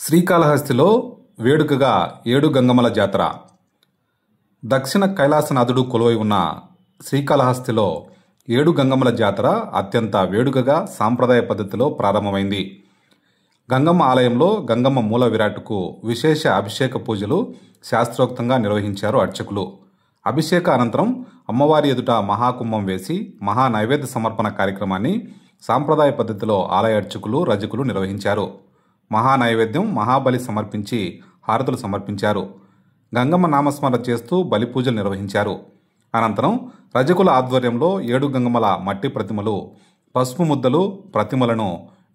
శ్రీకాళహస్తిలో వేడుకగా 7 గంగమ్మల జాతర. దక్షిణ కైలాసనాథుడు కొలువై ఉన్న శ్రీకాళహస్తిలో 7 గంగమ్మల జాతర అత్యంత వేడుకగా సాంప్రదాయ పద్ధతిలో ప్రారంభమైంది. గంగమ్మ ఆలయంలో గంగమ్మ మూల విరాట్కు విశేష అభిషేక పూజలు శాస్త్రోక్తంగా నిర్వహించారు అర్చకులు. అభిషేక అనంతరం అమ్మవారి ఎదుట మహాకుంభం వేసి మహా నైవేద్య సమర్పణ కార్యక్రమాన్ని సాంప్రదాయ పద్ధతిలో ఆలయ అర్చకులు రజకులు నిర్వహించారు. మహా నైవేద్యం మహాబలి సమర్పించి హారతులు సమర్పించారు. గంగమ్మ నామస్మరణ చేస్తూ బలి పూజలు నిర్వహించారు. అనంతరం రజకుల ఆధ్వర్యంలో 7 గంగమ్మల మట్టి ప్రతిమలు, పసుపు ముద్దలు, ప్రతిమలను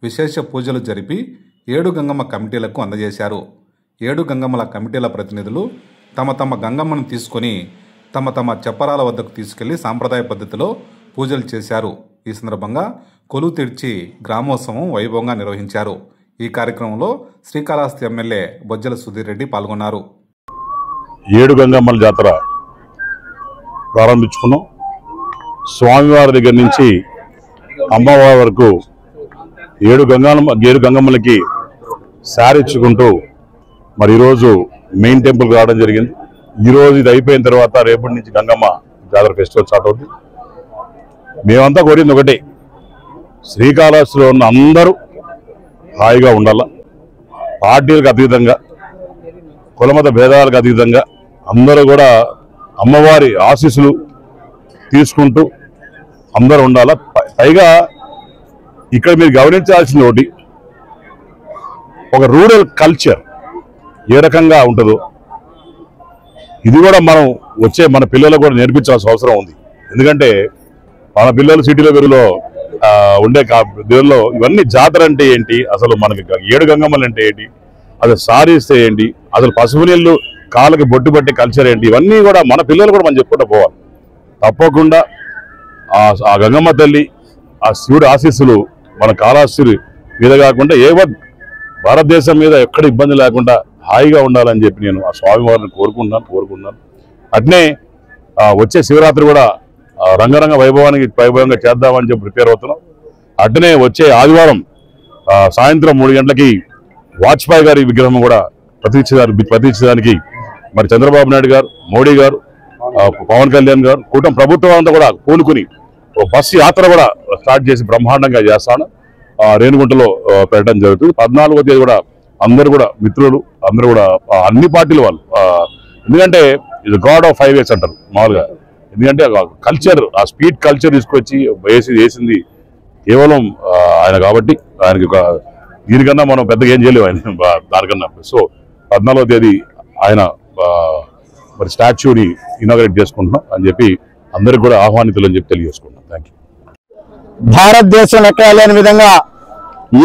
విశేష పూజలు జరిపి 7 గంగమ్మ కమిటీలకు అందజేశారు. 7 గంగమ్మల కమిటీల ప్రతినిధులు తమ తమ గంగమ్మను తీసుకొని తమ తమ చెప్పరాల వద్దకు తీసుకెళ్లి సాంప్రదాయ పద్ధతిలో పూజలు చేశారు. ఈ సందర్భంగా కొలువు తెరిచి గ్రామోత్సవం వైభవంగా నిర్వహించారు. ఈ కార్యక్రమంలో శ్రీకాళహస్తి ఎమ్మెల్యే బొజ్జల సుధీర్ రెడ్డి పాల్గొన్నారు. 7 గంగమ్మల జాతర ప్రారంభించుకున్నాం. స్వామివారి దగ్గర నుంచి అమ్మవారి వరకు 7 గంగమ్మలకి సారిచ్చుకుంటూ మరి ఈరోజు మెయిన్ టెంపుల్కి రావడం జరిగింది. ఈరోజు ఇది అయిపోయిన తర్వాత రేపటి నుంచి గంగమ్మ జాతర ఫెస్టివల్ స్టార్ట్ అవుతుంది. మేమంతా కోరింది ఒకటే, శ్రీకాళహస్తిలో ఉన్న అందరూ హాయిగా ఉండాల. పార్టీలకు అతీతంగా, కులమత భేదాలకు అతీతంగా అందరూ కూడా అమ్మవారి ఆశీస్సులు తీసుకుంటూ అందరూ ఉండాల. పైగా ఇక్కడ మీరు గమనించాల్సింది ఒకటి, ఒక రూరల్ కల్చర్ ఏ రకంగా ఉంటుందో ఇది కూడా మనం మన పిల్లలకు కూడా నేర్పించాల్సిన అవసరం ఉంది. ఎందుకంటే మన పిల్లలు సిటీలో వెరులో ఉండే దేవుల్లో ఇవన్నీ జాతర అంటే ఏంటి, అసలు మనకి 7 గంగమ్మలు అంటే ఏంటి, అసలు సారిస్తే ఏంటి, అసలు పసుపు నీళ్ళు కాళ్ళకి బొట్టు పట్టే కల్చర్ ఏంటి, ఇవన్నీ కూడా మన పిల్లలు కూడా మనం చెప్పుకుంటూ పోవాలి. తప్పకుండా ఆ గంగమ్మ తల్లి, ఆ శివుడి ఆశీస్సులు మన కాళహస్తి మీద కాకుండా భారతదేశం మీద ఎక్కడ ఇబ్బంది లేకుండా హాయిగా ఉండాలని చెప్పి నేను ఆ స్వామివారిని కోరుకుంటున్నాను. అట్నే వచ్చే శివరాత్రి కూడా రంగరంగ వైభవంగా చేద్దామని చెప్పి ప్రిపేర్ అవుతున్నాం. అట్నే వచ్చే ఆదివారం సాయంత్రం 3 గంటలకి వాజ్పేయి గారి విగ్రహం కూడా ప్రతిష్ఠించడానికి మరి చంద్రబాబు నాయుడు గారు, మోడీ గారు, పవన్ కళ్యాణ్ గారు, కూటమి ప్రభుత్వం అంతా కూడా కూనుకుని బస్సు యాత్ర కూడా స్టార్ట్ చేసి బ్రహ్మాండంగా చేస్తాను. రేణిగుంటలో పెట్టడం జరుగుతుంది. 14వ తేదీ కూడా అందరూ కూడా మిత్రులు అందరూ కూడా అన్ని పార్టీల వాళ్ళు, ఎందుకంటే ఇది గాడ్ ఆఫ్ హైవేస్ అంటారు మామూలుగా. ఎందుకంటే కల్చర్, ఆ స్పీడ్ కల్చర్ తీసుకొచ్చి వేసింది కేవలం ఆయన కాబట్టి ఆయనకి దీనికన్నా మనం పెద్దగా ఏం చేయలేము ఆయన దానికన్నా. సో 14వ తేదీ ఆయన మరి స్టాచ్యూని ఇనాగరేట్ చేసుకుంటున్నాం అని చెప్పి అందరికి కూడా ఆహ్వానితులు అని చెప్పి తెలియజేసుకుంటున్నాం. Thank you. భారతదేశం ఎక్కడ లేని విధంగా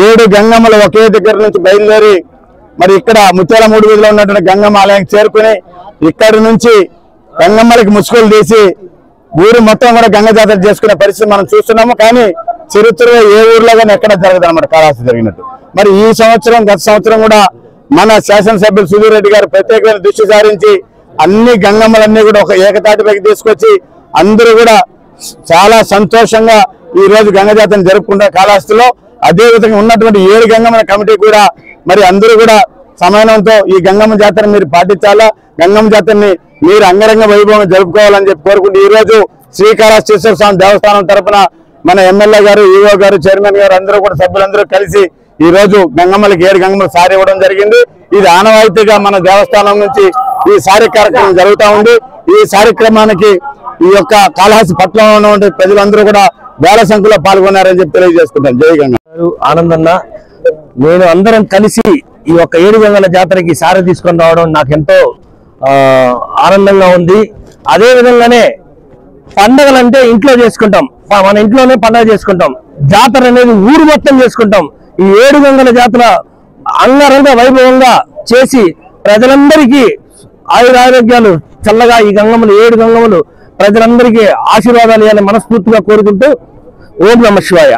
7 గంగమ్మలు ఒకే దగ్గర నుంచి బయలుదేరి మరి ఇక్కడ ముత్యాల 3 వీధిలో ఉన్నటువంటి గంగమ్మ ఆలయానికి చేరుకుని ఇక్కడి నుంచి గంగమ్మలకి ముసుగులు తీసి ఊరు మొత్తం కూడా గంగ జాతర చేసుకునే పరిస్థితి మనం చూస్తున్నాము. కానీ చరిత్రలో ఏ ఊర్లో కానీ ఎక్కడ జరగదు అన్నమాట కాళహస్తి జరిగినట్టు. మరి ఈ సంవత్సరం, గత సంవత్సరం కూడా మన శాసనసభ్యులు సుధీర్ రెడ్డి గారు ప్రత్యేకమైన దృష్టి సారించి అన్ని గంగమ్మలన్నీ కూడా ఒక ఏకతాటిపైకి తీసుకొచ్చి అందరూ కూడా చాలా సంతోషంగా ఈ రోజు గంగ జాతరను జరుపుకుంటారు కాళహస్తిలో. అదేవిధంగా ఉన్నటువంటి 7 గంగమ్మల కమిటీ కూడా మరి అందరూ కూడా సమన్వయంతో ఈ గంగమ్మ జాతర మీరు పాటించాలా, గంగమ్మ జాతరని మీరు అంగరంగ వైభవంగా జరుపుకోవాలని చెప్పి కోరుకుంటూ ఈ రోజు శ్రీకాళహస్తీశ్వర స్వామి దేవస్థానం తరఫున మన ఎమ్మెల్యే గారు, ఈఓ గారు, చైర్మన్ గారు అందరూ కూడా సభ్యులందరూ కలిసి ఈ రోజు గంగమ్మలకి 7 గంగమ్మలు సారి ఇవ్వడం జరిగింది. ఇది ఆనవాయితీగా మన దేవస్థానం నుంచి ఈ సారి కార్యక్రమం జరుగుతూ ఉంది. ఈ కార్యక్రమానికి ఈ యొక్క కాళహస్తి పట్టణంలో ఉన్నటువంటి ప్రజలందరూ కూడా వేల సంఖ్యలో పాల్గొన్నారని చెప్పి తెలియజేసుకుంటాం. జై గంగ. ఆనందన్న, నేను అందరం కలిసి ఈ యొక్క 7 గంగల జాతరకి సారి తీసుకొని రావడం నాకు ఎంతో ఆనందంగా ఉంది. అదే విధంగానే పండగలంటే ఇంట్లో చేసుకుంటాం, మన ఇంట్లోనే పండగ చేసుకుంటాం. జాతర అనేది ఊరు మొత్తం చేసుకుంటాం. ఈ 7 గంగల జాతర అంగరంగ వైభవంగా చేసి ప్రజలందరికీ ఆయురారోగ్యాలు చల్లగా ఈ గంగమ్మలు 7 గంగమ్మలు ప్రజలందరికీ ఆశీర్వాదాలు ఇవ్వాలని మనస్ఫూర్తిగా కోరుకుంటూ ఓం నమః శివాయ.